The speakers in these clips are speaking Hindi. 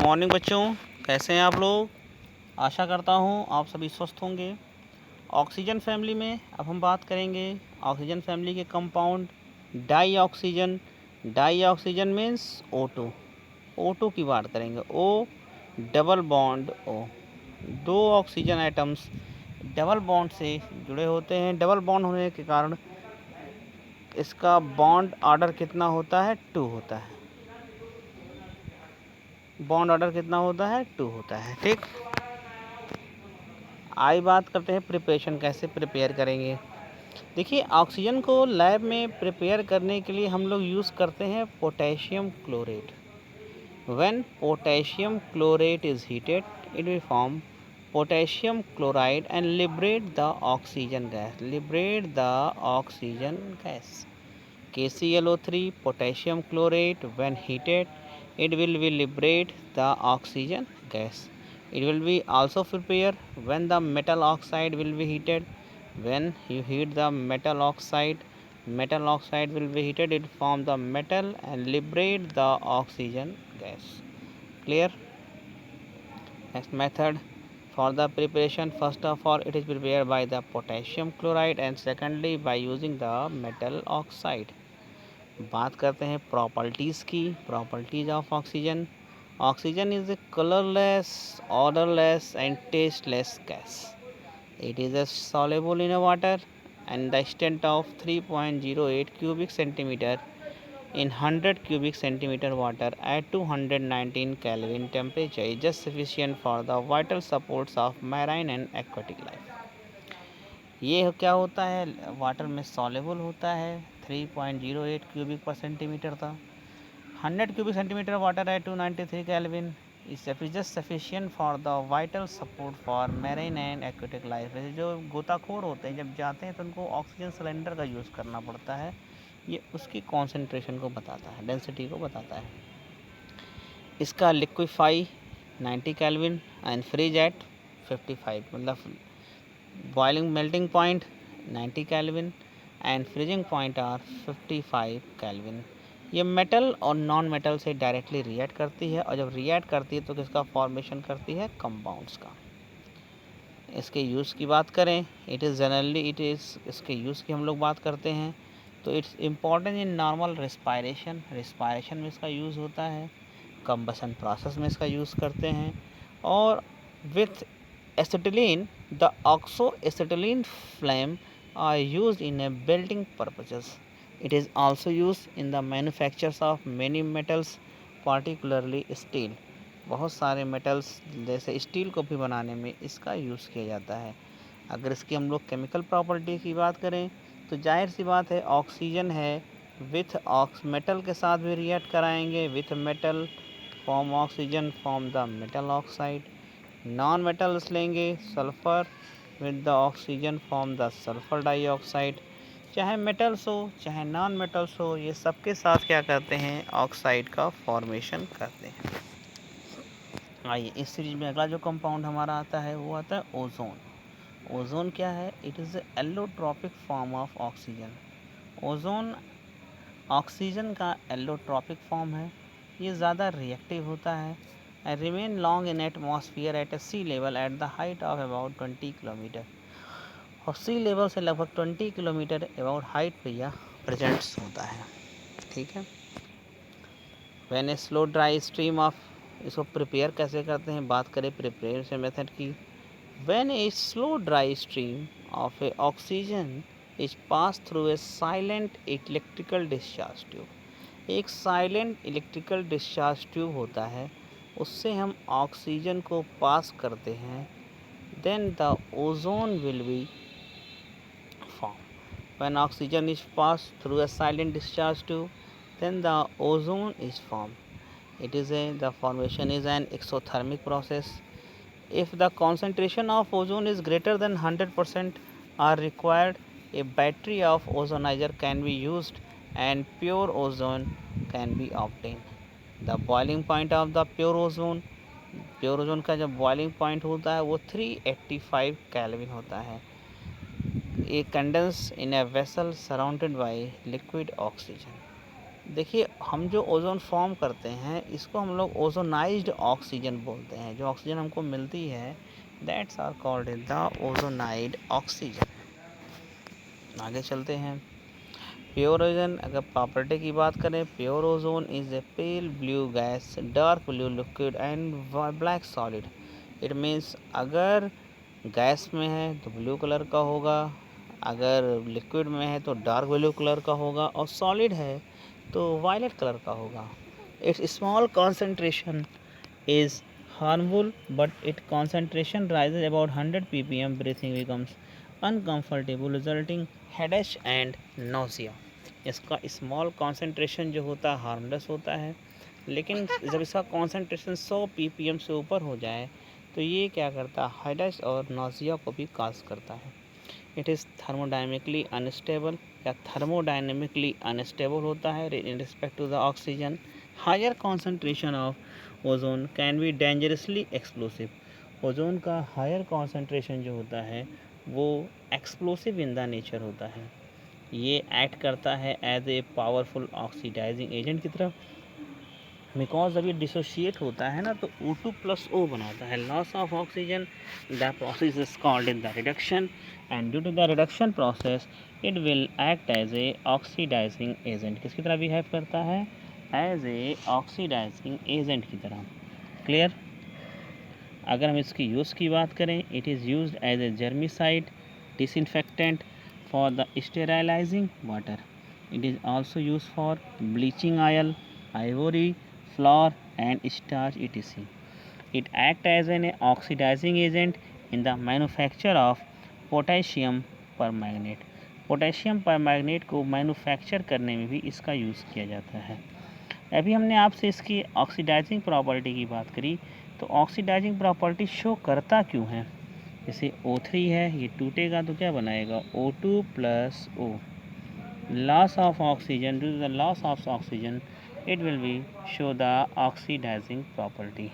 मॉर्निंग बच्चों, कैसे हैं आप लोग। आशा करता हूँ आप सभी स्वस्थ होंगे। ऑक्सीजन फैमिली में अब हम बात करेंगे ऑक्सीजन फैमिली के compound dioxygen. Dioxygen means O2। O2 की बात करेंगे। O double bond O। दो ऑक्सीजन एटम्स डबल बॉन्ड से जुड़े होते हैं। डबल बॉन्ड होने के कारण इसका बॉन्ड ऑर्डर कितना होता है? 2 होता है। बॉन्ड ऑर्डर कितना होता है? 2 होता है। ठीक, आई बात करते हैं प्रिपरेशन कैसे प्रिपेयर करेंगे। देखिए, ऑक्सीजन को लैब में प्रिपेयर करने के लिए हम लोग यूज़ करते हैं potassium chlorate. When potassium chlorate is heated it will form potassium chloride and liberate the oxygen gas. Liberate the oxygen gas KClO3 potassium chlorate when heated it will liberate the oxygen gas. It will be also prepare when the metal oxide will be heated. When you heat the metal oxide will be heated, it form the metal and liberate the oxygen gas. Clear? Next method for the preparation, first of all it is prepared by the potassium chloride and secondly by using the metal oxide. बात करते हैं प्रॉपर्टीज़ की। Properties of oxygen. Oxygen is a colourless, odourless and tasteless gas. It is a soluble in a water and the extent of 3.08 cubic centimeter in 100 cubic centimeter water at 219 Kelvin temperature is just sufficient for the vital supports of marine and aquatic life. ये क्या होता है? वाटर में सॉलेबल होता है। 3.08 क्यूबिक पर सेंटीमीटर था। 100 क्यूबिक सेंटीमीटर वाटर है 293 kelvin is just sufficient for the vital support for marine and aquatic life. जो गोताखोर होते हैं जब जाते हैं तो उनको ऑक्सीजन सिलेंडर का यूज़ करना पड़ता है। ये उसकी कॉन्सेंट्रेशन को बताता है, डेंसिटी को बताता है। इसका liquefy 90 kelvin and freeze at 55, मतलब boiling melting point 90 Kelvin and freezing point are 55 Kelvin। ये मेटल और नॉन मेटल से डायरेक्टली रिएक्ट करती है और जब रिएक्ट करती है तो किसका फॉर्मेशन करती है? कंपाउंड्स का। इसके यूज़ की बात करें, इसके यूज़ की हम लोग बात करते हैं तो it's important in normal respiration में इसका यूज़ होता है। कंबसन प्रोसेस में इसका यूज़ करते हैं। और with acetylene, the oxoacetylene flame are used in a building purposes. It is also used in the manufactures of many metals, particularly steel. बहुत सारे मेटल्स जैसे स्टील को भी बनाने में इसका यूज़ किया जाता है। अगर इसकी हम लोग केमिकल प्रॉपर्टी की बात करें तो जाहिर सी बात है ऑक्सीजन है विथ मेटल के साथ भी रिएक्ट कराएंगे। With metal form oxygen form the metal oxide. Non metals लेंगे sulphur with the oxygen form the sulphur dioxide. चाहे मेटल्स हो चाहे नॉन मेटल्स हो, ये सबके साथ क्या करते हैं? ऑक्साइड का फॉर्मेशन करते हैं। आइए इस सीरीज में अगला जो कंपाउंड हमारा आता है वो आता है ओजोन। ओजोन क्या है? It is allotropic form of oxygen. Ozone oxygen का एलोट्रॉपिक फॉर्म है। ये ज़्यादा रिएक्टिव होता है and remain long in atmosphere at a sea level at the height of about 20 kilometre. और सी लेवल से लगभग 20 किलोमीटर अबाउट हाइट पे यह प्रेजेंट्स होता है। ठीक है। When a slow dry stream of, इसको प्रिपेयर कैसे करते हैं बात करें प्रिपरेशन मेथड की। When a slow dry stream of a oxygen is pass through a silent electrical discharge tube. एक साइलेंट इलेक्ट्रिकल डिस्चार्ज ट्यूब होता है, उससे हम ऑक्सीजन को पास करते हैं। Then the ozone will be form. When oxygen is pass through a silent discharge tube then the ozone is form. It is the formation is an exothermic process. If the concentration of ozone is greater than 100% are required, a battery of ozonizer can be used and pure ozone can be obtained। The boiling point of the pure ozone का जब बॉइलिंग पॉइंट होता है वो 385 केल्विन होता है। ये condense in a vessel surrounded by liquid oxygen. देखिए हम जो ओज़ोन फॉर्म करते हैं इसको हम लोग ओजोनाइज्ड ऑक्सीजन बोलते हैं। जो ऑक्सीजन हमको मिलती है that's are called in the ozonide oxygen. आगे चलते हैं। प्योर ओजोन, अगर प्रॉपर्टी की बात करें, pure ozone is a pale blue gas, dark blue liquid and black solid. It means अगर गैस में है तो ब्लू कलर का होगा, अगर लिक्विड में है तो डार्क ब्लू कलर का होगा, और सॉलिड है तो वायलेट कलर का होगा। It's small concentration is harmful, but its concentration rises about 100 ppm. Breathing becomes uncomfortable, resulting headache and nausea. इसका स्मॉल कॉन्सेंट्रेशन जो होता है हार्मलेस होता है, लेकिन जब इसका कॉन्सेंट्रेशन 100 ppm से ऊपर हो जाए तो ये क्या करता है, हेडेक और नाउजिया को भी काज करता है। इट इज़ थर्मोडायनेमिकली अनस्टेबल, या थर्मोडायनेमिकली अनस्टेबल होता है in respect to the oxygen. Higher concentration of ozone can be dangerously explosive. Ozone का हायर कॉन्सेंट्रेशन जो होता है वो एक्सप्लोसिव इन द नेचर होता है। ये एक्ट करता है as a powerful oxidising agent की तरफ। बिकॉज जब ये डिसोशिएट होता है ना तो O2+O बनाता है, loss of oxygen. The process is called in the reduction, and due to the reduction process it will act as a oxidising agent. किसकी तरह बिहेव करता है, एज ए ऑक्सीडाइजिंग एजेंट की तरह। क्लियर। अगर हम इसकी यूज़ की बात करें, it is used as a germicide, disinfectant for the sterilising water. It is also use for bleaching oil, ivory, flour and starch etc. It acts as an oxidizing agent in the manufacture of potassium permanganate. Potassium permanganate को मैन्युफैक्चर करने में भी इसका यूज़ किया जाता है। अभी हमने आपसे इसकी ऑक्सीडाइजिंग प्रॉपर्टी की बात करी, तो ऑक्सीडाइजिंग प्रॉपर्टी शो करता क्यों है। जैसे O3 है, ये टूटेगा तो क्या बनाएगा, O2+O। Loss of oxygen, due to the loss of oxygen it will be show the oxidising property.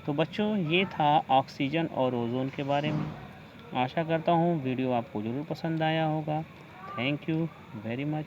तो बच्चों ये था ऑक्सीजन और ओजोन के बारे में। आशा करता हूँ वीडियो आपको ज़रूर पसंद आया होगा। Thank you very much.